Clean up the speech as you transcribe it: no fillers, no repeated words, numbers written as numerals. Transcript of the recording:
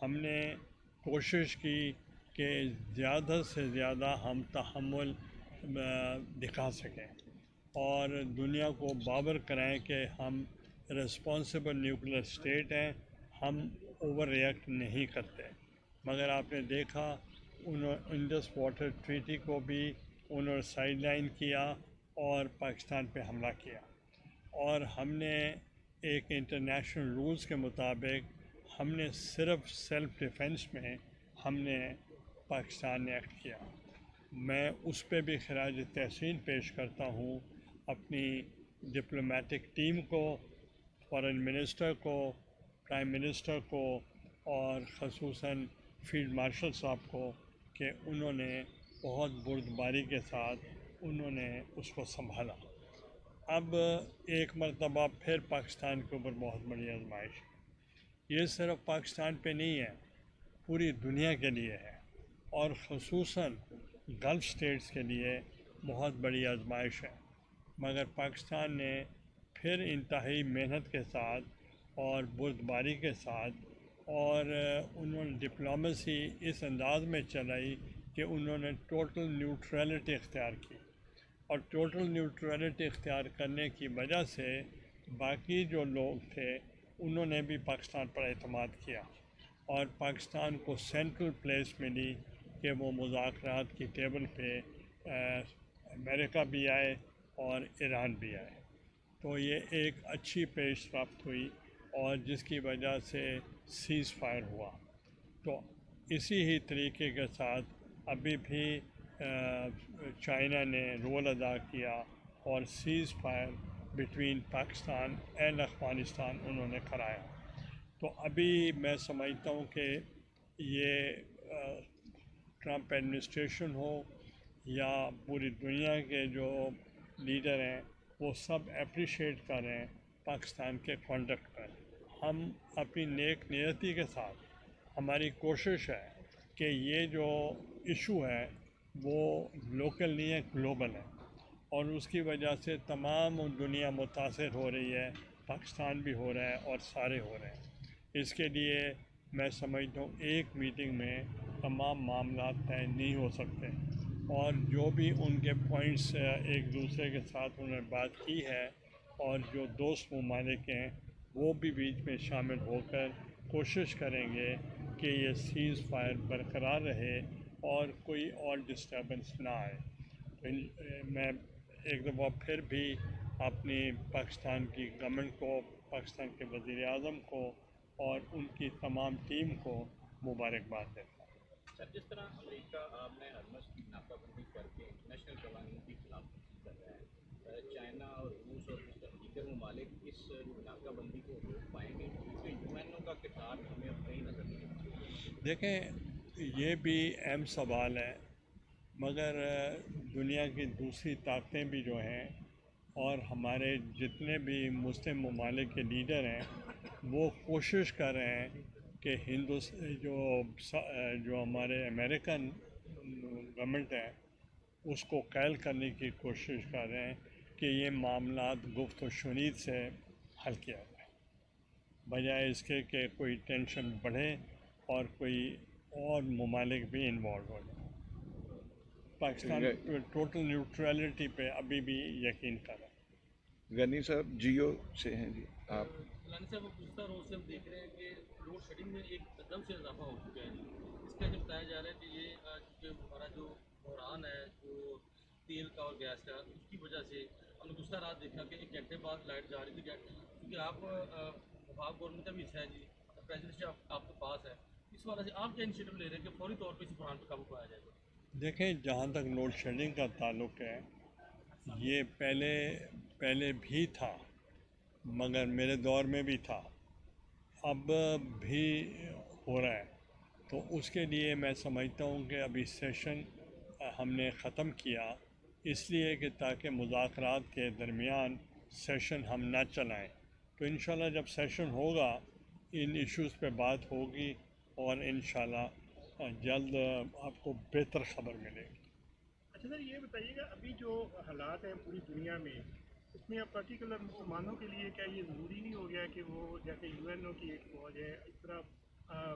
ہم نے کوشش کی کہ زیادہ سے زیادہ ہم تحمل دکھا سکیں اور دنیا کو باور کرائیں کہ ہم رسپانسبل نیوکلیر اسٹیٹ ہیں، ہم اوور ریئیکٹ نہیں کرتے۔ مگر آپ نے دیکھا انڈس واٹر ٹریٹی کو بھی انہوں نے سائیڈ لائن کیا اور پاکستان پہ حملہ کیا، اور ہم نے ایک انٹرنیشنل رولز کے مطابق ہم نے صرف سیلف ڈیفنس میں ہم نے پاکستان نے ایکٹ کیا۔ میں اس پہ بھی خراج تحسین پیش کرتا ہوں اپنی ڈپلومیٹک ٹیم کو، فارن منسٹر کو، پرائم منسٹر کو، اور خصوصاً فیلڈ مارشل صاحب کو کہ انہوں نے بہت بردباری کے ساتھ انہوں نے اس کو سنبھالا۔ اب ایک مرتبہ پھر پاکستان کے اوپر بہت بڑی آزمائش، یہ صرف پاکستان پہ نہیں ہے، پوری دنیا کے لیے ہے، اور خصوصاً گلف اسٹیٹس کے لیے بہت بڑی آزمائش ہے۔ مگر پاکستان نے پھر انتہائی محنت کے ساتھ اور بردباری کے ساتھ اور انہوں نے ڈپلومیسی اس انداز میں چلائی کہ انہوں نے ٹوٹل نیوٹرلٹی اختیار کی، اور ٹوٹل نیوٹرلٹی اختیار کرنے کی وجہ سے باقی جو لوگ تھے انہوں نے بھی پاکستان پر اعتماد کیا، اور پاکستان کو سینٹرل پلیس ملی کہ وہ مذاکرات کی ٹیبل پہ امریکہ بھی آئے اور ایران بھی آئے۔ تو یہ ایک اچھی پیش رفت ہوئی اور جس کی وجہ سے سیز فائر ہوا۔ تو اسی ہی طریقے کے ساتھ ابھی بھی چائنا نے رول ادا کیا اور cease fire between Pakistan and Afghanistan انہوں نے کرایا۔ تو ابھی میں سمجھتا ہوں کہ یہ ٹرمپ ایڈمنسٹریشن ہو یا پوری دنیا کے جو لیڈر ہیں وہ سب اپریشیٹ کر رہے ہیں پاکستان کے کانڈکٹ پر۔ ہم اپنی نیک نیتی کے ساتھ ہماری کوشش ہے کہ یہ جو ایشو ہے وہ لوکل نہیں ہے، گلوبل ہے، اور اس کی وجہ سے تمام دنیا متاثر ہو رہی ہے، پاکستان بھی ہو رہا ہے اور سارے ہو رہے ہیں۔ اس کے لیے میں سمجھتا ہوں ایک میٹنگ میں تمام معاملات طے نہیں ہو سکتے، اور جو بھی ان کے پوائنٹس ایک دوسرے کے ساتھ انہوں نے بات کی ہے، اور جو دوست ممالک ہیں وہ بھی بیچ میں شامل ہو کر کوشش کریں گے کہ یہ سیز فائر برقرار رہے اور کوئی اور ڈسٹربنس نہ آئے۔ میں ایک دفعہ پھر بھی اپنی پاکستان کی گورنمنٹ کو، پاکستان کے وزیر اعظم کو اور ان کی تمام ٹیم کو مبارکباد دیتا ہوں۔ سر، جس طرح امریکہ آپ نے ہرمز کی ناکہ بندی کر کے انٹرنیشنل قوانین کی خلاف ورزی کر رہا ہے، چائنا اور روس اور دیگر ممالک اس ناکہ بندی کو روک پائیں گے؟ اس میں یو این او کا کردار ہمیں اب کہیں نظر نہیں آتا۔ دیکھیں، یہ بھی اہم سوال ہے، مگر دنیا کی دوسری طاقتیں بھی جو ہیں اور ہمارے جتنے بھی مسلم ممالک کے لیڈر ہیں وہ کوشش کر رہے ہیں کہ جو ہمارے امریکن گورنمنٹ ہے اس کو قائل کرنے کی کوشش کر رہے ہیں کہ یہ معاملات گفت و شنید سے حل کیا جائے، بجائے اس کے کہ کوئی ٹینشن بڑھے اور کوئی اور ممالک بھی انوالو ہو جائے۔ پاکستان ٹوٹل نیوٹرلٹی پہ ابھی بھی یقین کریں۔ غنی صاحب جیو سے ہیں جی آپ۔ غنی صاحب، گزشتہ روز سے ہم دیکھ رہے ہیں کہ لوڈ شیڈنگ میں ایک قدم سے اضافہ ہو چکا ہے۔ اس کا جو بتایا جا رہا ہے کہ یہ چونکہ ہمارا جو بحران ہے جو تیل کا اور گیس کا، اس کی وجہ سے ہم نے گزشتہ رات دیکھا کہ 1 گھنٹے بعد لائٹ جا رہی تھی، کیونکہ آپ وفاق گورنمنٹ کا بھی حصہ ہے جی، پریزیڈنٹ آپ کے پاس ہے، اس وجہ سے آپ کیا انیشیٹو لے رہے ہیں کہ فوری طور پہ اس بحران پہ قابو پایا جائے گا؟ دیکھیں، جہاں تک لوڈ شیڈنگ کا تعلق ہے یہ پہلے بھی تھا، مگر میرے دور میں بھی تھا، اب بھی ہو رہا ہے۔ تو اس کے لیے میں سمجھتا ہوں کہ ابھی سیشن ہم نے ختم کیا اس لیے کہ تاکہ مذاکرات کے درمیان سیشن ہم نہ چلائیں۔ تو انشاءاللہ جب سیشن ہوگا ان ایشوز پہ بات ہوگی اور انشاءاللہ جلد آپ کو بہتر خبر ملے گی۔ اچھا سر، یہ بتائیے گا ابھی جو حالات ہیں پوری دنیا میں، اس میں اب پرٹیکولر مسلمانوں کے لیے کیا یہ ضروری نہیں ہو گیا کہ وہ جیسے یو این او کی ایک فوج ہے، اس طرح